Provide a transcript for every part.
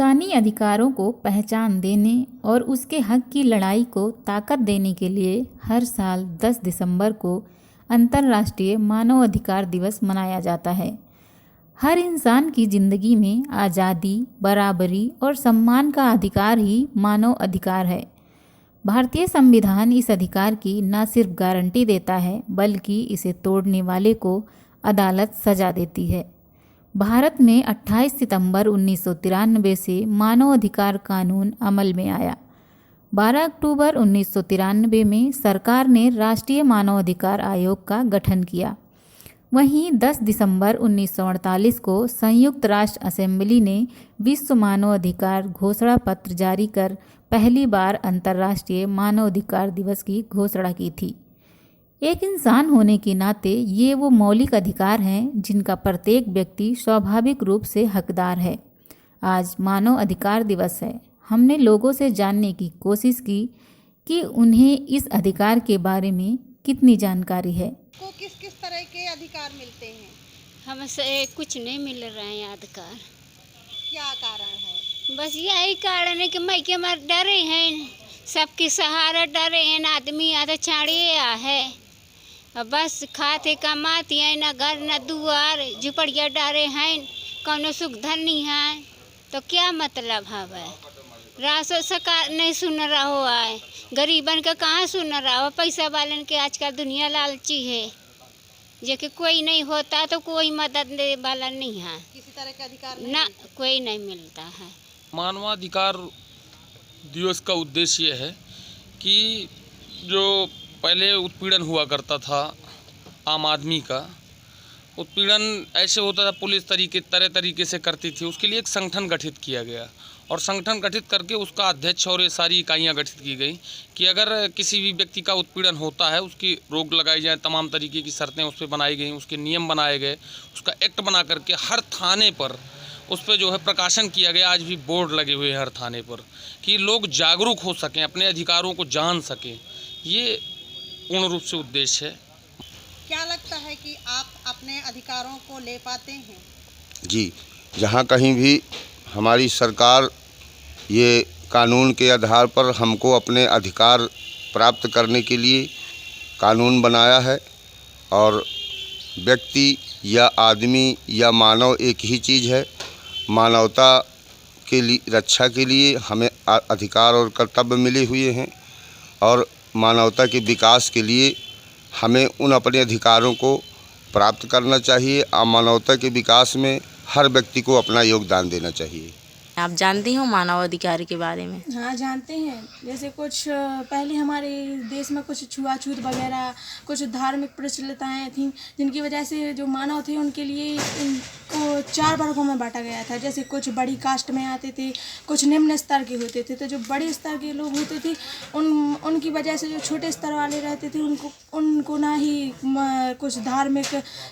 इंसानी अधिकारों को पहचान देने और उसके हक की लड़ाई को ताकत देने के लिए हर साल 10 दिसंबर को अंतर्राष्ट्रीय मानव अधिकार दिवस मनाया जाता है। हर इंसान की ज़िंदगी में आज़ादी, बराबरी और सम्मान का अधिकार ही मानव अधिकार है। भारतीय संविधान इस अधिकार की न सिर्फ गारंटी देता है, बल्कि इसे तोड़ने वाले को अदालत सजा देती है। भारत में 28 सितंबर 1993 से मानव अधिकार कानून अमल में आया। 12 अक्टूबर 1993 में सरकार ने राष्ट्रीय मानव अधिकार आयोग का गठन किया। वहीं 10 दिसंबर 1948 को संयुक्त राष्ट्र असेंबली ने विश्व मानव अधिकार घोषणा पत्र जारी कर पहली बार अंतर्राष्ट्रीय मानव अधिकार दिवस की घोषणा की थी। एक इंसान होने के नाते ये वो मौलिक अधिकार हैं जिनका प्रत्येक व्यक्ति स्वाभाविक रूप से हकदार है। आज मानव अधिकार दिवस है। हमने लोगों से जानने की कोशिश की कि उन्हें इस अधिकार के बारे में कितनी जानकारी है। को किस किस तरह के अधिकार मिलते हैं? हमसे कुछ नहीं मिल रहे हैं अधिकार। क्या कारण है? बस यही कारण है कि मैं के मार डरे हैं, सबके सहारा डरे हैं। आदमी आधा छाड़िए है, बस खाते कमाती है, न घर न दुआर, झुपड़िया डारे हैं, कौनो सुख धन नहीं है, तो क्या मतलब है? रासो सरकार नहीं सुन रहा हुआ है, गरीबन का कहाँ सुन रहा हो? पैसा वालन के आजकल दुनिया लालची है, जो कि कोई नहीं होता तो कोई मदद देने वाला नहीं है। किसी तरह का अधिकार ना कोई नहीं मिलता है। मानवाधिकार दिवस का उद्देश्य ये है कि जो पहले उत्पीड़न हुआ करता था आम आदमी का, उत्पीड़न ऐसे होता था, पुलिस तरह तरीके से करती थी, उसके लिए एक संगठन गठित किया गया और संगठन गठित करके उसका अध्यक्ष और ये सारी इकाइयाँ गठित की गई कि अगर किसी भी व्यक्ति का उत्पीड़न होता है उसकी रोक लगाई जाए। तमाम तरीके की शर्तें उस पर बनाई गई, उसके नियम बनाए गए, उसका एक्ट बना करके हर थाने पर उस पर जो है प्रकाशन किया गया। आज भी बोर्ड लगे हुए हैं हर थाने पर कि लोग जागरूक हो सकें, अपने अधिकारों को जान सकें। ये पूर्ण रूप से उद्देश्य है। क्या लगता है कि आप अपने अधिकारों को ले पाते हैं? जी, जहाँ कहीं भी हमारी सरकार ये कानून के आधार पर हमको अपने अधिकार प्राप्त करने के लिए कानून बनाया है और व्यक्ति या आदमी या मानव एक ही चीज़ है। मानवता के लिए रक्षा के लिए हमें अधिकार और कर्तव्य मिले हुए हैं और मानवता के विकास के लिए हमें उन अपने अधिकारों को प्राप्त करना चाहिए। मानवता के विकास में हर व्यक्ति को अपना योगदान देना चाहिए। आप जानती हो मानव अधिकार के बारे में? हाँ, जानते हैं। जैसे कुछ पहले हमारे देश में कुछ छुआछूत वगैरह, कुछ धार्मिक प्रचलितताएँ थीं, जिनकी वजह से जो मानव थे उनके लिए इनको 4 वर्गों में बांटा गया था। जैसे कुछ बड़ी कास्ट में आते थे, कुछ निम्न स्तर के होते थे। तो जो बड़े स्तर के लोग होते थे उनकी वजह से जो छोटे स्तर वाले रहते थे उनको ना ही कुछ धार्मिक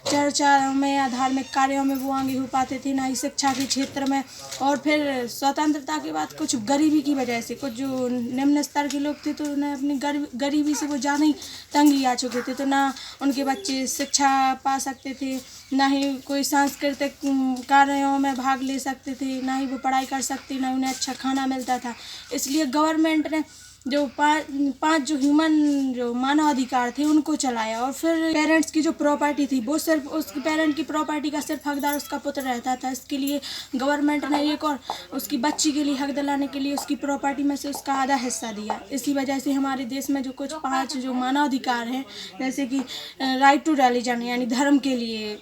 चर्चा में या धार्मिक कार्यों में वो आगे हो पाते थे, ना ही शिक्षा के क्षेत्र में। और फिर स्वतंत्रता के बाद कुछ गरीबी की वजह से कुछ जो निम्न स्तर के लोग थे तो उन्हें अपनी गरीबी से वो ज़्यादा ही तंगी आ चुके थे। तो ना उनके बच्चे शिक्षा पा सकते थे, ना ही कोई सांस्कृतिक कार्यों में भाग ले सकते थे, ना ही वो पढ़ाई कर सकते, ना उन्हें अच्छा खाना मिलता था। इसलिए गवर्नमेंट ने जो पाँच जो मानव अधिकार थे उनको चलाया। और फिर पेरेंट्स की जो प्रॉपर्टी थी वो सिर्फ उसकी पेरेंट की प्रॉपर्टी का सिर्फ हकदार उसका पुत्र रहता था। इसके लिए गवर्नमेंट ने एक और उसकी बच्ची के लिए हक दिलाने के लिए उसकी प्रॉपर्टी में से उसका आधा हिस्सा दिया। इसी वजह से हमारे देश में जो कुछ 5 जो मानव अधिकार हैं, जैसे कि राइट टू रिलीजन यानी धर्म के लिए,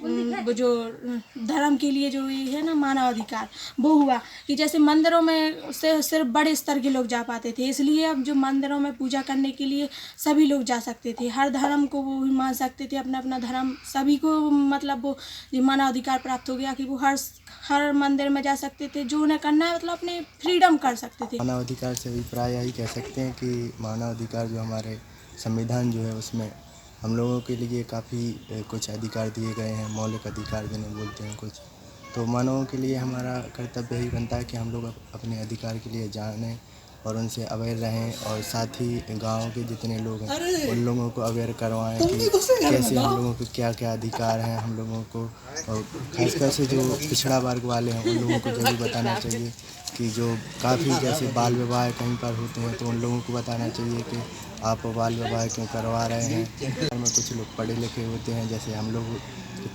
जो धर्म के लिए जो ये है ना मानव अधिकार, वो हुआ कि जैसे मंदिरों में सिर्फ बड़े स्तर के लोग जा पाते थे, इसलिए अब जो मंदिरों में पूजा करने के लिए सभी लोग जा सकते थे। हर धर्म को वो मान सकते थे, अपना अपना धर्म सभी को, मतलब वो मानव अधिकार प्राप्त हो गया कि वो हर मंदिर में जा सकते थे, जो उन्हें करना है मतलब अपने फ्रीडम कर सकते थे। मानव अधिकार से अभिप्राय यही कह सकते हैं कि मानव अधिकार जो हमारे संविधान जो है उसमें हम लोगों के लिए काफ़ी कुछ अधिकार दिए गए हैं, मौलिक अधिकार जिन्हें बोलते हैं कुछ। तो मानवों के लिए हमारा कर्तव्य यही बनता है कि हम लोग अपने अधिकार के लिए जानें और उनसे अवेयर रहें, और साथ ही गाँव के जितने लोग हैं उन लोगों को अवेयर करवाएं कि कैसे हम लोगों को क्या क्या अधिकार हैं हम लोगों को, और खासकर से जो पिछड़ा वर्ग वाले हैं उन लोगों को जरूर बताना चाहिए कि जो काफ़ी जैसे बाल विवाह कहीं पर होते हैं तो उन लोगों को बताना चाहिए कि आप बाल विवाह क्यों करवा रहे हैं। घर में कुछ लोग पढ़े लिखे होते हैं जैसे हम लोग,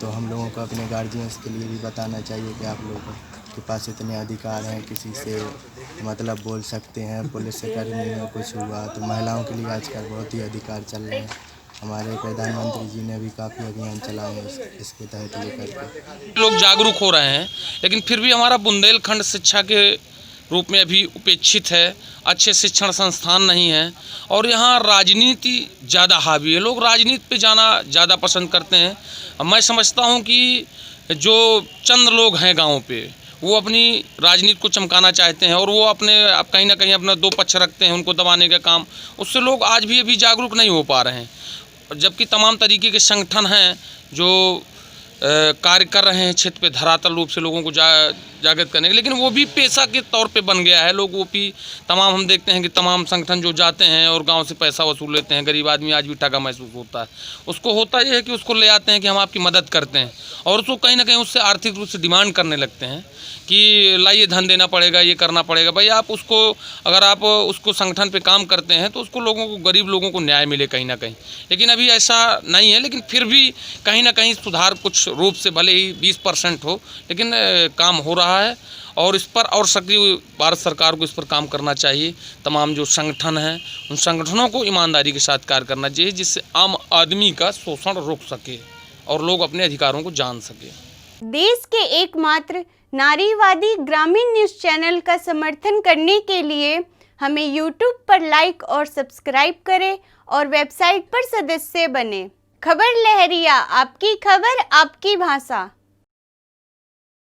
तो हम लोगों को अपने गार्जियंस के लिए भी बताना चाहिए कि आप लोगों के पास इतने अधिकार हैं, किसी से मतलब बोल सकते हैं, पुलिस से कर्मी में कुछ हुआ तो महिलाओं के लिए आजकल बहुत ही अधिकार चल रहे हैं। हमारे प्रधानमंत्री जी ने भी काफ़ी अभियान चलाए हैं इसके तहत लेकर के। लोग जागरूक हो रहे हैं, लेकिन फिर भी हमारा बुंदेलखंड शिक्षा के रूप में अभी उपेक्षित है, अच्छे शिक्षण संस्थान नहीं हैं और यहाँ राजनीति ज़्यादा हावी है। लोग राजनीति पे जाना ज़्यादा पसंद करते हैं। मैं समझता हूँ कि जो चंद लोग हैं गाँव पे वो अपनी राजनीति को चमकाना चाहते हैं और वो अपने कहीं ना कहीं अपना दो पक्ष रखते हैं, उनको दबाने का काम, उससे लोग आज भी अभी जागरूक नहीं हो पा रहे हैं। जबकि तमाम तरीके के संगठन हैं जो कार्य कर रहे हैं क्षेत्र पे धरातल रूप से लोगों को जागृत करने के, लेकिन वो भी पेशा के तौर पे बन गया है। लोग वो भी तमाम हम देखते हैं कि तमाम संगठन जो जाते हैं और गांव से पैसा वसूल लेते हैं, गरीब आदमी आज भी ठगा महसूस होता है। उसको होता ये है कि उसको ले आते हैं कि हम आपकी मदद करते हैं और उसको कहीं ना कहीं उससे आर्थिक रूप से डिमांड करने लगते हैं कि लाइए धन देना पड़ेगा, ये करना पड़ेगा। भाई आप उसको, अगर आप उसको संगठन पे काम करते हैं तो उसको लोगों को, गरीब लोगों को न्याय मिले कहीं ना कहीं। लेकिन अभी ऐसा नहीं है, लेकिन फिर भी कहीं ना कहीं सुधार कुछ रूप से भले ही 20% हो, लेकिन काम हो रहा है और इस पर और सक्रिय भारत सरकार को इस पर काम करना चाहिए। तमाम जो संगठन हैं उन संगठनों को ईमानदारी के साथ कार्य करना चाहिए जिससे आम आदमी का शोषण रुक सके और लोग अपने अधिकारों को जान सके। देश के एकमात्र नारीवादी ग्रामीण न्यूज़ चैनल का समर्थन करने के लिए हमें YouTube पर लाइक और सब्सक्राइब करें और वेबसाइट पर सदस्य बने। खबर लहरिया, आपकी खबर आपकी भाषा।